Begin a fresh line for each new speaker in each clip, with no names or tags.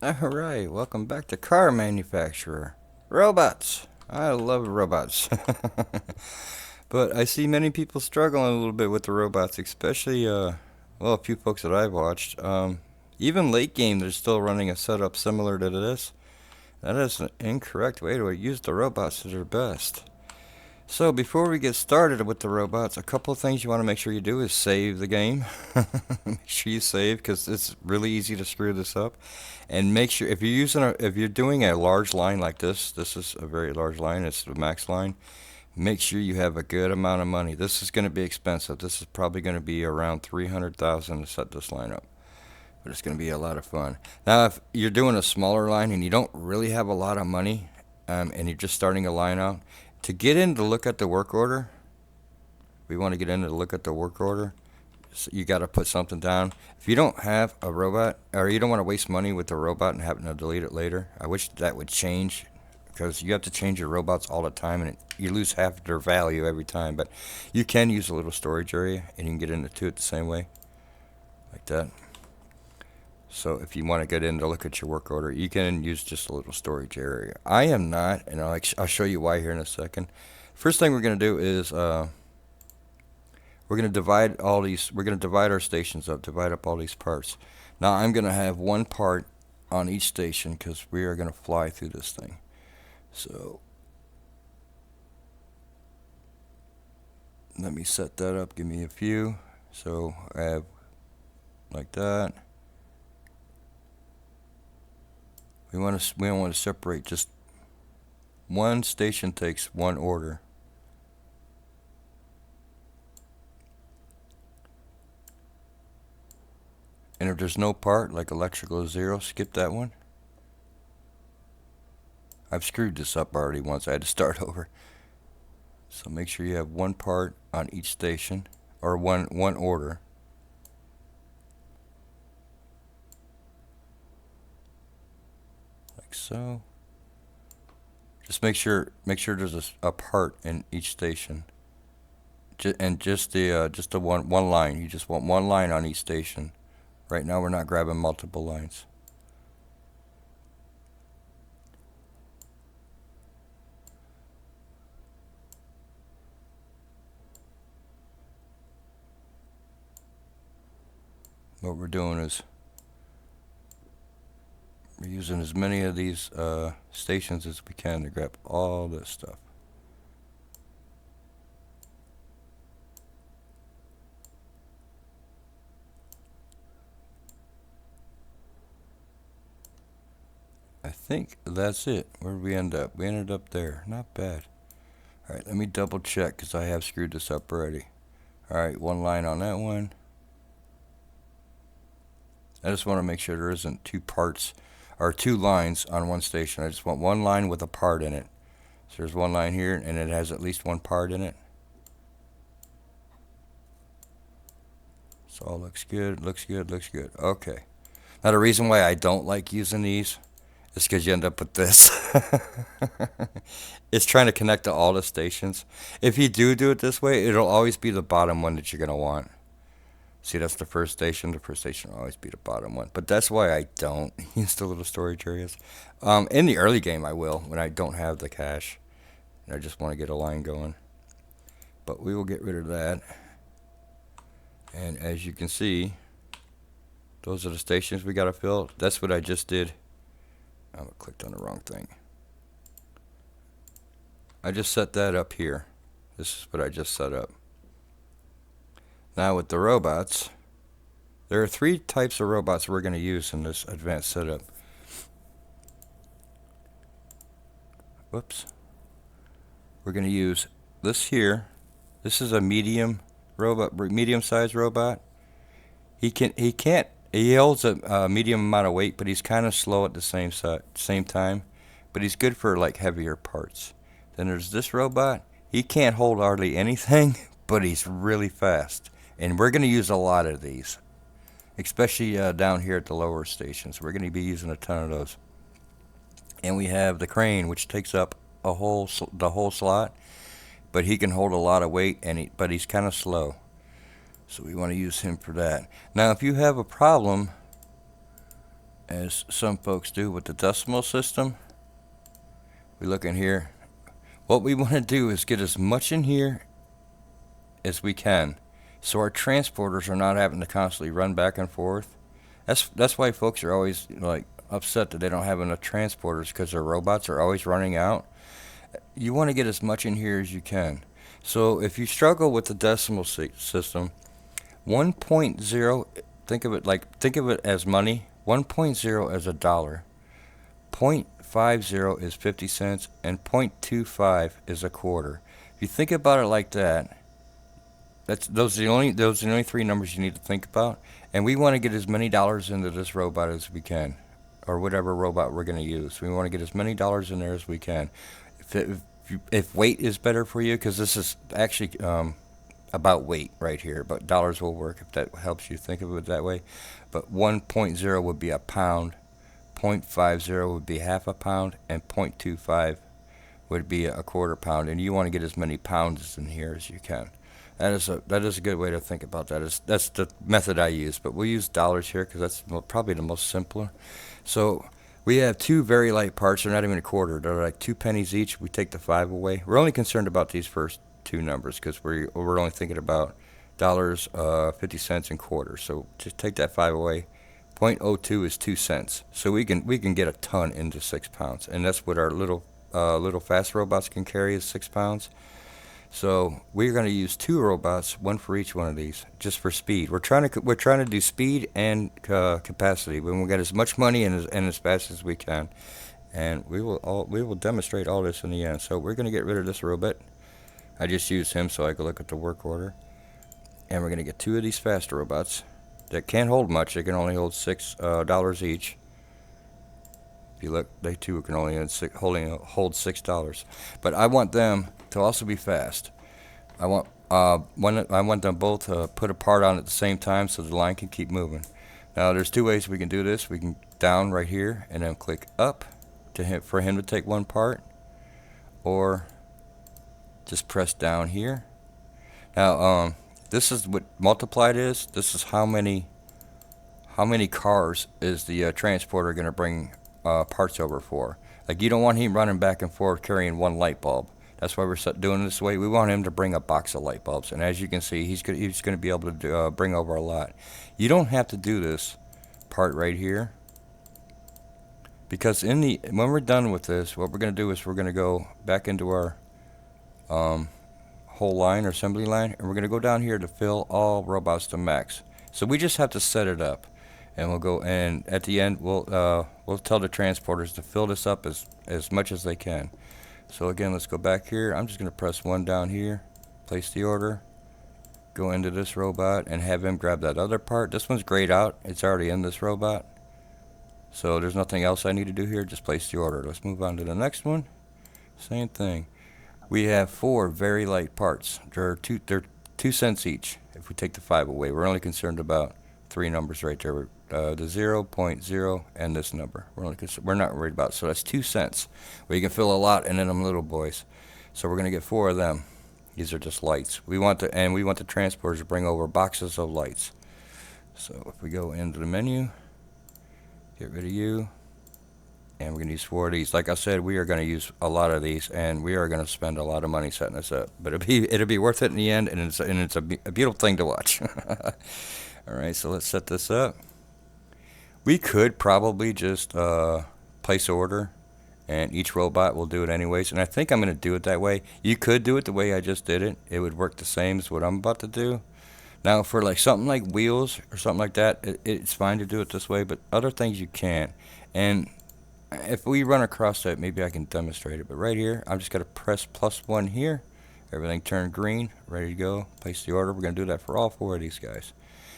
Alright, welcome back to Car Manufacturer. Robots! I love robots. But I see many people struggling a little bit with the robots, especially, a few folks that I've watched. Even late game, they're still running a setup similar to this. That is an incorrect way to use the robots to their best. So before we get started with the robots, a couple of things you want to make sure you do is save the game. Make sure you save because it's really easy to screw this up. And make sure if you're doing a large line like this is a very large line. It's the max line. Make sure you have a good amount of money. This is going to be expensive. This is probably going to be around 300,000 to set this line up. But it's going to be a lot of fun. Now, if you're doing a smaller line and you don't really have a lot of money, and you're just starting a line out, to get in to look at the work order, we want to get in to look at the work order. So you got to put something down. If you don't have a robot, or you don't want to waste money with the robot and having to delete it later, I wish that would change because you have to change your robots all the time and you lose half their value every time. But you can use a little storage area and you can get into it the same way, like that. So if you want to get in to look at your work order, you can use just a little storage area. I am not, and I'll show you why here in a second. First thing we're going to do is we're going to divide all these. We're going to divide our stations up, divide up all these parts. Now I'm going to have one part on each station because we are going to fly through this thing. So let me set that up. Give me a few. So I have like that. We don't want to separate. Just one station takes one order. And if there's no part, like electrical is 0, skip that one. I've screwed this up already once. I had to start over. So make sure you have one part on each station, or one order. Like so. Just make sure there's a part in each station. And just the one line. You just want one line on each station. Right now we're not grabbing multiple lines. What we're doing is we're using as many of these stations as we can to grab all this stuff. I think that's it. Where did we end up? We ended up there. Not bad. Alright, let me double check because I have screwed this up already. Alright, one line on that one. I just want to make sure there isn't two parts or two lines on one station. I just want one line with a part in it. So there's one line here and it has at least one part in it. So all looks good, looks good, looks good. Okay. Now the reason why I don't like using these is because you end up with this. It's trying to connect to all the stations. If you do it this way, it'll always be the bottom one that you're going to want. See, that's the first station. The first station will always be the bottom one. But that's why I don't use the little storage areas. In the early game, I will when I don't have the cache. And I just want to get a line going. But we will get rid of that. And as you can see, those are the stations we got to fill. That's what I just did. I clicked on the wrong thing. I just set that up here. This is what I just set up. Now with the robots, there are 3 types of robots we're going to use in this advanced setup. Whoops. We're going to use this here. This is a medium robot, medium-sized robot. He holds a medium amount of weight, but he's kind of slow at the same time. But he's good for like heavier parts. Then there's this robot. He can't hold hardly anything, but he's really fast. And we're going to use a lot of these, especially down here at the lower stations. We're going to be using a ton of those. And we have the crane, which takes up the whole slot, but he can hold a lot of weight, but he's kind of slow. So we want to use him for that. Now, if you have a problem as some folks do with the decimal system. We look in here. What we want to do is get as much in here as we can, so our transporters are not having to constantly run back and forth. That's why folks are always like upset that they don't have enough transporters, because their robots are always running out. You want to get as much in here as you can. So if you struggle with the decimal system, 1.0, think of it as money. 1.0 as a dollar. 0.50 is 50 cents, and 0.25 is a quarter. If you think about it like that, those are the only three numbers you need to think about. And we want to get as many dollars into this robot as we can, or whatever robot we're going to use. We want to get as many dollars in there as we can. If weight is better for you, because this is actually about weight right here, but dollars will work if that helps you think of it that way. But 1.0 would be a pound, 0.50 would be half a pound, and 0.25 would be a quarter pound. And you want to get as many pounds in here as you can. That is a good way to think about that. That's the method I use, but we'll use dollars here because that's probably the most simpler. So we have two very light parts. They're not even a quarter. They're like 2 pennies each. We take the 5 away. We're only concerned about these first two numbers because we're only thinking about dollars, 50 cents, and quarters. So just take that 5 away. 0.02 is 2 cents. So we can get a ton into 6 pounds, and that's what our little fast robots can carry is 6 pounds. So we're going to use 2 robots, one for each one of these, just for speed. We're trying to do speed and capacity. We want to get as much money in as fast as we can, and we will demonstrate all this in the end. So we're going to get rid of this robot. I just used him so I could look at the work order, and we're going to get 2 of these fast robots that can't hold much. They can only hold $6 each. If you look, they too can only hold $6. But I want them to also be fast. I want them both to put a part on at the same time so the line can keep moving. Now there's 2 ways we can do this. We can down right here and then click up for him to take one part, or just press down here. Now this is what multiplied is. This is how many cars is the transporter going to bring parts over for. Like, you don't want him running back and forth carrying one light bulb. That's why we're doing it this way. We want him to bring a box of light bulbs, and as you can see, he's going to be able to bring over a lot. You don't have to do this part right here, because when we're done with this, what we're going to do is we're going to go back into our whole line or assembly line, and we're going to go down here to fill all robots to max. So we just have to set it up, and we'll go, and at the end we'll tell the transporters to fill this up as much as they can. So again, let's go back here. I'm just going to press 1 down here, place the order, go into this robot, and have him grab that other part. This one's grayed out. It's already in this robot, so there's nothing else I need to do here. Just place the order. Let's move on to the next one. Same thing. We have 4 very light parts. They're 2 cents each. If we take the 5 away, we're only concerned about 3 numbers right there. The 0, 0.0, and this number. We're not worried about it. So that's 2 cents. Well, you can fill a lot in them little boys. So we're going to get 4 of them. These are just lights. We want the transporters to bring over boxes of lights. So if we go into the menu, get rid of you, and we're going to use 4 of these. Like I said, we are going to use a lot of these, and we are going to spend a lot of money setting this up. But it'll be worth it in the end, and it's a beautiful thing to watch. All right, so let's set this up. We could probably just place order, and each robot will do it anyways. And I think I'm going to do it that way. You could do it the way I just did it. It would work the same as what I'm about to do. Now, for like something like wheels or something like that, it's fine to do it this way. But other things you can't. And if we run across that, maybe I can demonstrate it. But right here, I'm just going to press +1 here. Everything turned green, ready to go. Place the order. We're going to do that for all 4 of these guys.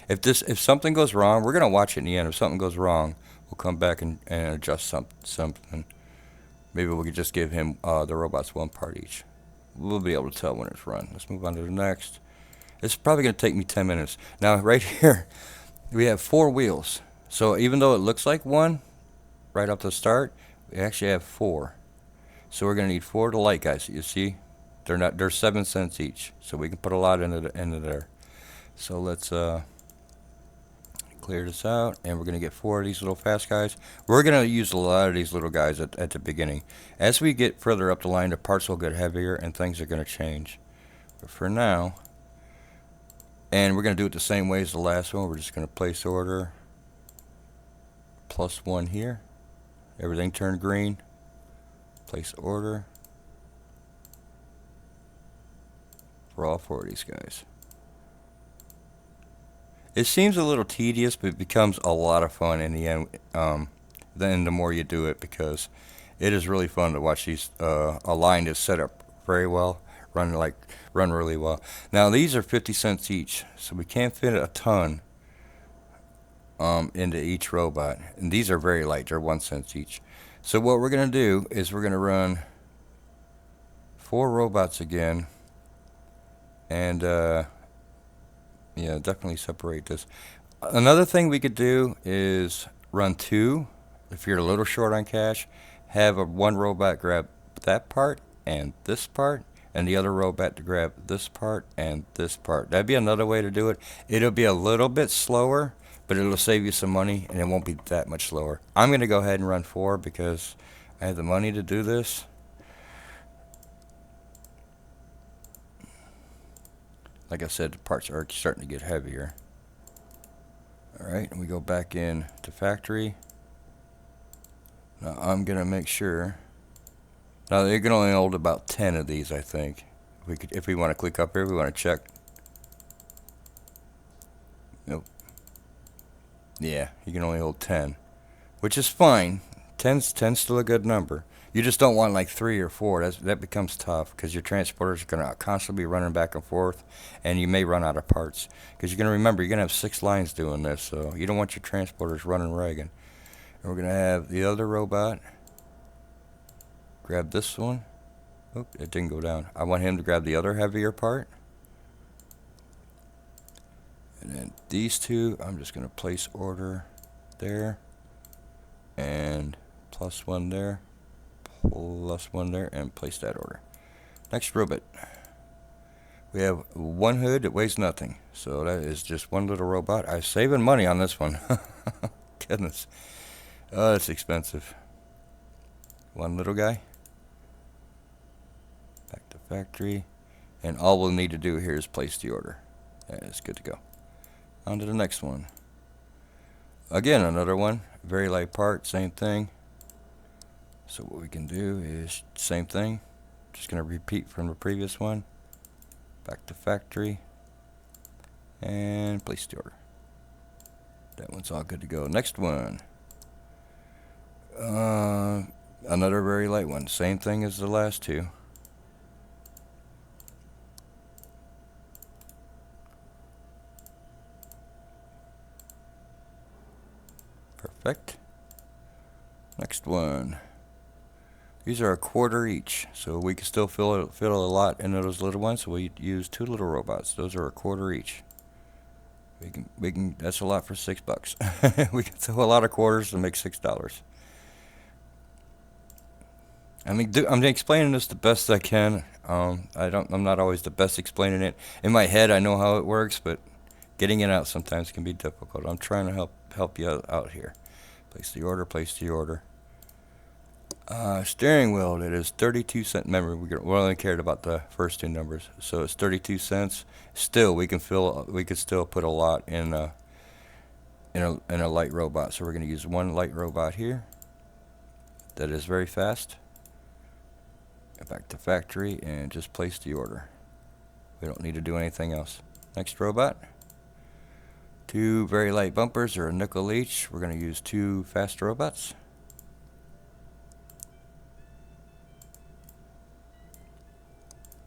If something goes wrong, we're going to watch it in the end. If something goes wrong, we'll come back and adjust something. Maybe we could just give him the robots 1 part each. We'll be able to tell when it's run. Let's move on to the next. It's probably going to take me 10 minutes. Now, right here, we have 4 wheels. So even though it looks like 1 right off the start, we actually have 4. So we're going to need 4 of the light guys. You see, they're 7 cents each. So we can put a lot into there. So let's clear this out, and we're going to get 4 of these little fast guys. We're going to use a lot of these little guys at the beginning. As we get further up the line, the parts will get heavier and things are going to change. But for now, and we're going to do it the same way as the last one. We're just going to place order, +1 here. Everything turned green. Place order for all 4 of these guys. It seems a little tedious, but it becomes a lot of fun in the end. Then the more you do it, because it is really fun to watch these a line that's set up very well, run really well. Now these are 50 cents each, so we can't fit a ton into each robot, and these are very light. They're 1 cent each. So what we're gonna do is we're gonna run 4 robots again, and yeah, definitely separate this. Another thing we could do is run 2. If you're a little short on cash, have one robot grab that part and this part, and the other robot to grab this part and this part. That'd be another way to do it. It'll be a little bit slower, but it'll save you some money, and it won't be that much slower. I'm going to go ahead and run 4 because I have the money to do this. Like I said, the parts are starting to get heavier. Alright, and we go back in to factory. Now I'm going to make sure. Now they can only hold about 10 of these, I think. If we want to click up here, we want to check. Nope. Yeah, you can only hold 10, which is fine. 10's still a good number. You just don't want like 3 or 4. That becomes tough because your transporters are going to constantly be running back and forth, and you may run out of parts. Because you're going to remember, you're going to have 6 lines doing this, so you don't want your transporters running ragged. And we're going to have the other robot grab this one. Oop, it didn't go down. I want him to grab the other heavier part. And then these 2, I'm just going to place order there, and +1 there, +1 there, and place that order. Next robot. We have 1 hood that weighs nothing, so that is just 1 little robot. I'm saving money on this one. Goodness. Oh, it's expensive. 1 little guy. Back to factory. And all we'll need to do here is place the order. That is good to go. On to the next one. Again, another one. Very light part, same thing. So what we can do is same thing. Just going to repeat from the previous one. Back to factory. And place the order. That one's all good to go. Next one. Another very light one. Same thing as the last 2. Perfect. Next one. These are a quarter each, so we can still fit a lot into those little ones. So we use 2 little robots. Those are a quarter each. We can. That's a lot for $6. We can throw a lot of quarters to make $6. I mean, I'm explaining this the best I can. I'm not always the best explaining it. In my head, I know how it works, but getting it out sometimes can be difficult. I'm trying to help you out here. Place the order. Place the order. Steering wheel. It is 32 cent. Remember, we only cared about the first 2 numbers, so it's 32 cents. Still, we could still put a lot in a light robot. So we're going to use 1 light robot here. That is very fast. Go back to factory and just place the order. We don't need to do anything else. Next robot. 2 very light bumpers or a nickel each. We're going to use 2 fast robots.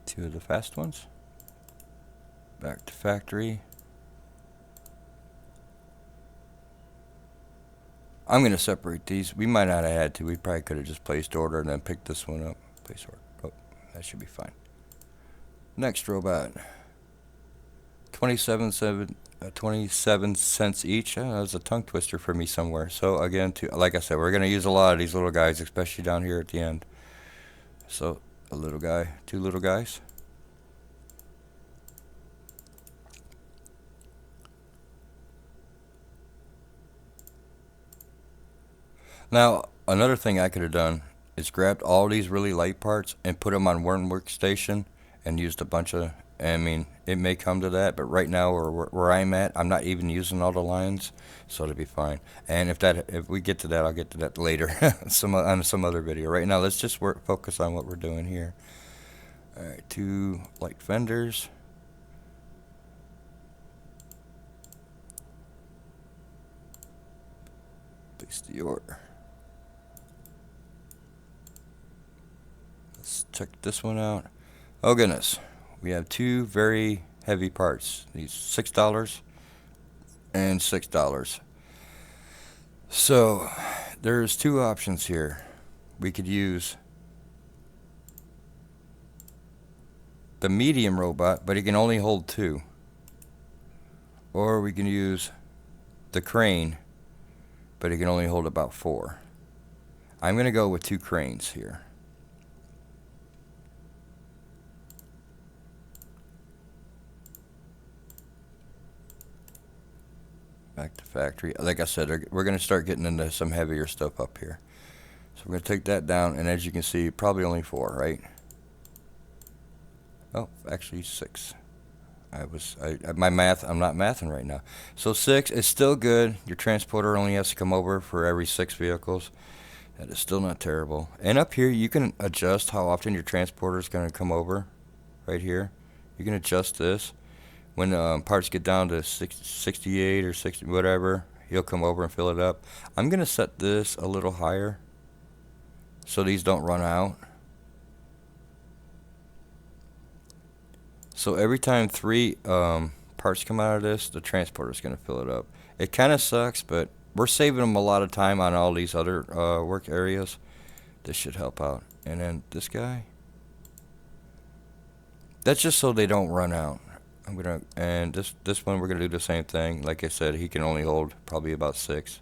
Two of the fast ones. Back to factory. I'm going to separate these. We might not have had to. We probably could have just placed order and then picked this one up. Place order. Oh, that should be fine. Next robot. 27 cents each. That was a tongue twister for me somewhere. So again, like I said, we're going to use a lot of these little guys, especially down here at the end. So a little guy, 2 little guys. Now, another thing I could have done is grabbed all these really light parts and put them on one workstation and used a bunch of. I mean, it may come to that, but right now, where I'm at, I'm not even using all the lines, so it'll be fine. And if we get to that, I'll get to that later, on some other video. Right now, let's just focus on what we're doing here. All right, 2 light fenders. Place the order. Let's check this one out. Oh goodness, we have 2 very heavy parts. These $6 and $6. So there's 2 options here. We could use the medium robot, but it can only hold 2. Or we can use the crane, but it can only hold about 4. I'm going to go with 2 cranes here. Back to factory. Like I said, we're going to start getting into some heavier stuff up here. So we're going to take that down, and as you can see, probably only 4, right? Oh, actually 6. My math, I'm not mathing right now. So 6 is still good. Your transporter only has to come over for every 6 vehicles. That is still not terrible. And up here, you can adjust how often your transporter is going to come over. Right here, you can adjust this. When parts get down to 68 or 60, whatever, he'll come over and fill it up. I'm going to set this a little higher so these don't run out. So every time 3 parts come out of this, the transporter is going to fill it up. It kind of sucks, but we're saving them a lot of time on all these other work areas. This should help out. And then this guy. That's just so they don't run out. And this one we're gonna do the same thing. Like I said, he can only hold probably about 6.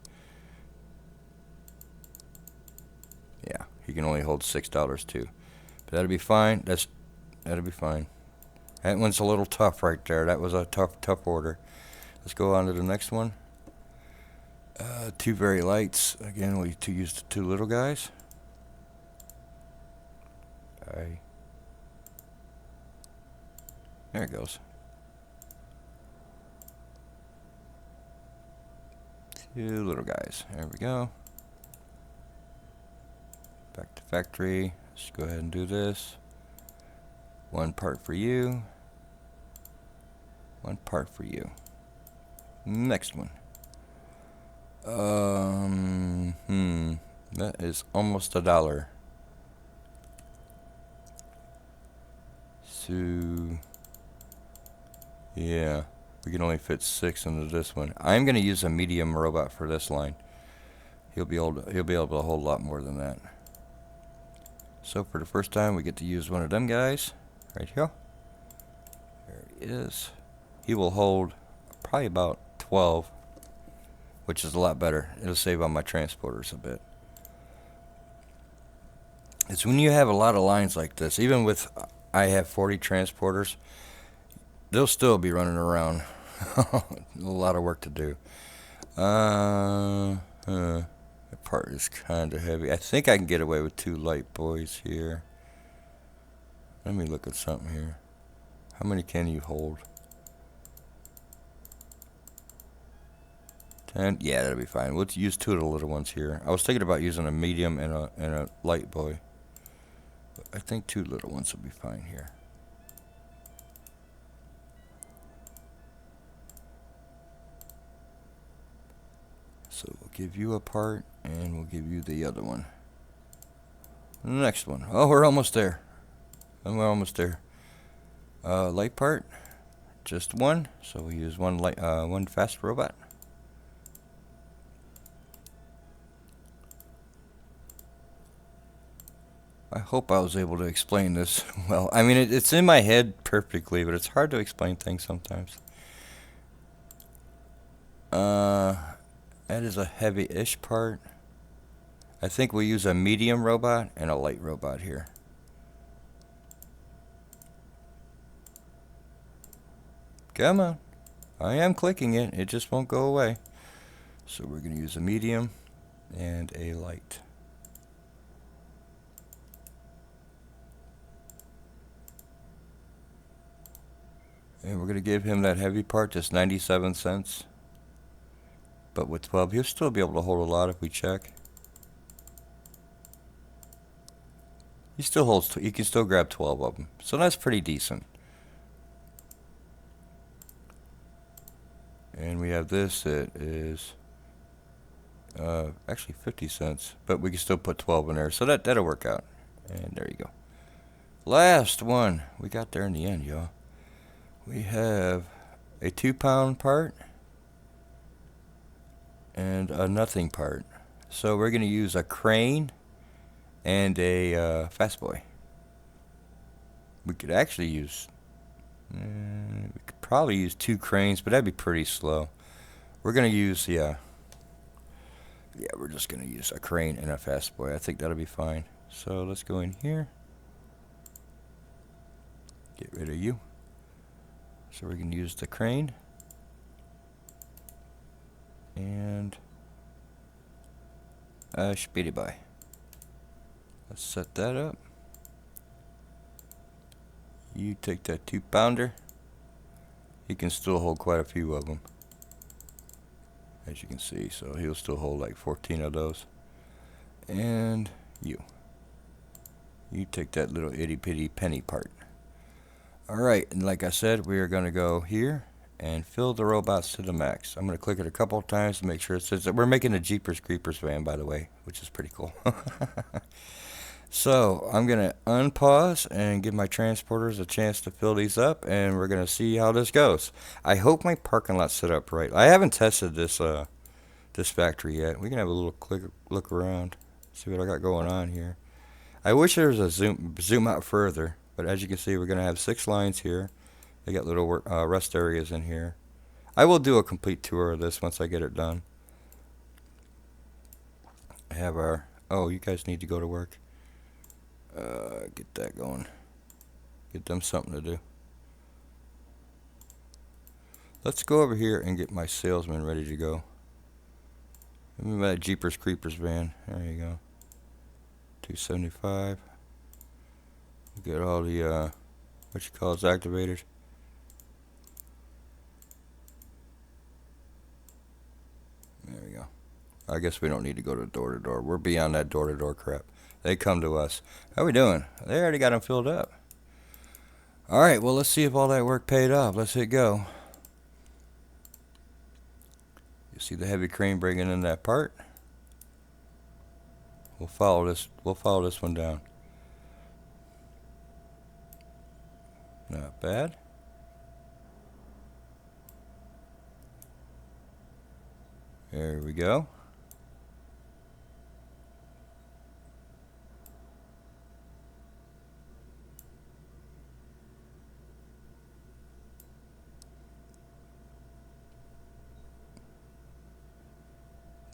Yeah, he can only hold $6 too. But that'll be fine. That'll be fine. That one's a little tough right there. That was a tough order. Let's go on to the next one. 2 very lights. Again, we use the 2 little guys. Alright. There it goes. 2 little guys. There we go. Back to factory. Let's go ahead and do this. 1 part for you. 1 part for you. Next one. That is almost $1. So, yeah, we can only fit 6 into this one. I'm gonna use a medium robot for this line. He'll be able to hold a lot more than that. So for the first time, we get to use one of them guys right here. There he is. He will hold probably about 12, which is a lot better. It'll save on my transporters a bit. It's when you have a lot of lines like this, even with I have 40 transporters, they'll still be running around. A lot of work to do. That part is kind of heavy. I think I can get away with 2 light boys here. Let me look at something here. How many can you hold? 10? Yeah, that'll be fine. We'll use 2 of the little ones here. I was thinking about using a medium and a light boy. But I think 2 little ones will be fine here. So we'll give you a part, and we'll give you the other one. Next one. Oh, we're almost there. We're almost there. Light part, just 1. So we use 1 fast robot. I hope I was able to explain this well. I mean, it's in my head perfectly, but it's hard to explain things sometimes. That is a heavy-ish part. I think we'll use a medium robot and a light robot here. Come on. I am clicking it. It just won't go away. So we're going to use a medium. and a light. And we're going to give him that heavy part, just 97 cents. But with 12, he'll still be able to hold a lot if we check. He still holds, he can still grab 12 of them. So that's pretty decent. And we have this that is actually 50 cents. But we can still put 12 in there. So that'll work out. And there you go. Last one. We got there in the end, y'all. We have a 2-pound part and a nothing part. So we're going to use a crane and a fast boy. We could actually use, we could probably use 2 cranes, but that'd be pretty slow. We're going to use, yeah, we're just going to use a crane and a fast boy. I think that'll be fine. So let's go in here. Get rid of you. So we're going to use the crane. And a speedy boy. Let's set that up. You take that 2-pounder. He can still hold quite a few of them, as you can see. So he'll still hold like 14 of those. And you take that little itty bitty penny part. Alright, and like I said, we are going to go here and fill the robots to the max. I'm going to click it a couple of times to make sure it says that we're making a Jeepers Creepers van, by the way, which is pretty cool. So I'm going to unpause and give my transporters a chance to fill these up, and we're going to see how this goes. I hope my parking lot's set up right. I haven't tested this this factory yet. We can have a little look around, see what I got going on here. I wish there was a zoom out further, but as you can see, we're going to have 6 lines here. They got little rest areas in here. I will do a complete tour of this once I get it done. I have our, oh, you guys need to go to work. Get that going. Get them something to do. Let's go over here and get my salesman ready to go. Give me that Jeepers Creepers van. There you go. 275. Get all the what you call it activated. There we go. I guess we don't need to go to door. We're beyond that door crap. They come to us. How we doing? They already got them filled up. Alright, well, let's see if all that work paid off. Let's hit go. You see the heavy crane bringing in that part. We'll follow this one down. Not bad. There we go.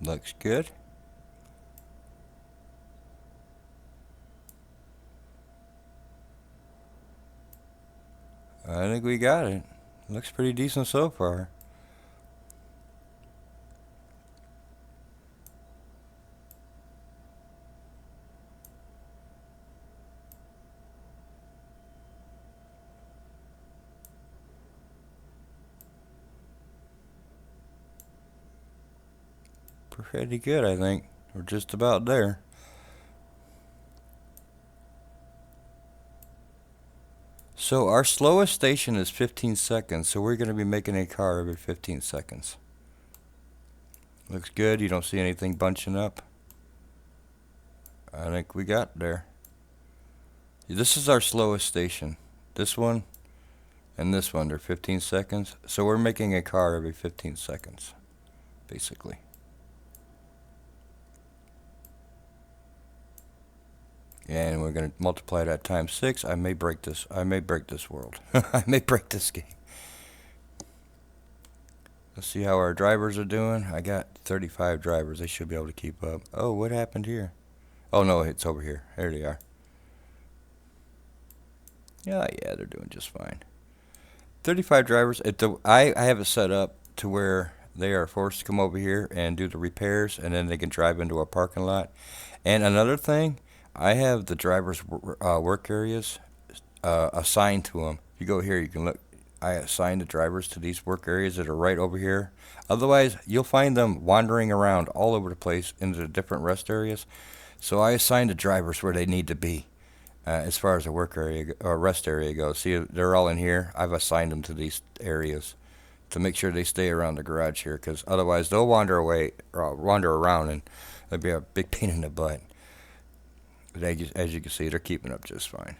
Looks good. I think we got it. Looks pretty decent so far. Pretty good, I think. We're just about there. So our slowest station is 15 seconds, so we're going to be making a car every 15 seconds. Looks good. You don't see anything bunching up. I think we got there. This is our slowest station. This one and this one, they're 15 seconds. So we're making a car every 15 seconds, basically. And we're going to multiply that times 6. I may break this. I may break this world. I may break this game. Let's see how our drivers are doing. I got 35 drivers. They should be able to keep up. Oh, what happened here? Oh, no, it's over here. There they are. Yeah, they're doing just fine. 35 drivers. I have it set up to where they are forced to come over here and do the repairs, and then they can drive into a parking lot. And another thing, I have the drivers' work areas assigned to them. You go here, you can look. I assign the drivers to these work areas that are right over here. Otherwise, you'll find them wandering around all over the place into the different rest areas. So I assign the drivers where they need to be as far as the work area or rest area goes. See, they're all in here. I've assigned them to these areas to make sure they stay around the garage here, because otherwise they'll wander away, wander around, and it'll be a big pain in the butt. But as you can see, they're keeping up just fine.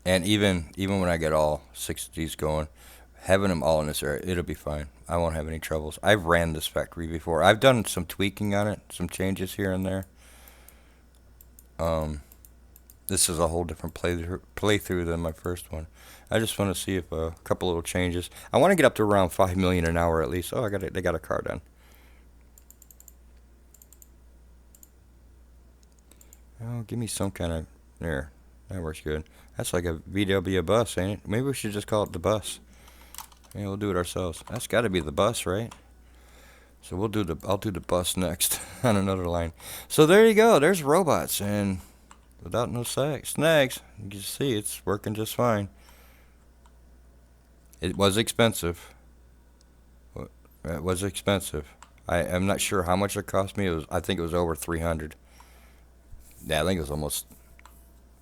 And even when I get all 60s going, having them all in this area, it'll be fine. I won't have any troubles. I've ran this factory before. I've done some tweaking on it, some changes here and there. Um, this is a whole different playthrough than my first one. I just want to see if a couple little changes. I want to get up to around 5 million an hour at least. Oh, I got it. They got a car done. Oh, give me some kind of there. That works good. That's like a VW bus, ain't it? Maybe we should just call it the bus. Yeah, we'll do it ourselves. That's got to be the bus, right? So I'll do the bus next on another line. So there you go. There's robots, and without no snags, you can see it's working just fine. It was expensive. It was expensive. I'm not sure how much it cost me. I think it was over 300. Yeah, I think it was almost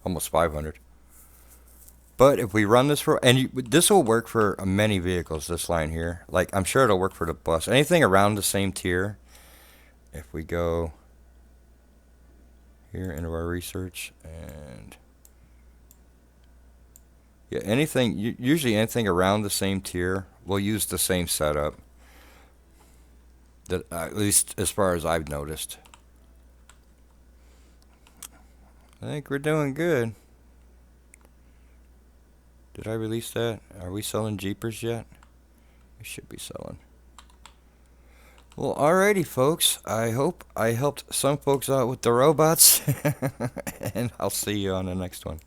500. But if we run this this will work for many vehicles, this line here. Like, I'm sure it'll work for the bus. Anything around the same tier. If we go here into our research, and yeah, usually anything around the same tier, we'll use the same setup. That at least as far as I've noticed. I think we're doing good. Did I release that? Are we selling Jeepers yet? We should be selling. Well, alrighty, folks. I hope I helped some folks out with the robots. And I'll see you on the next one.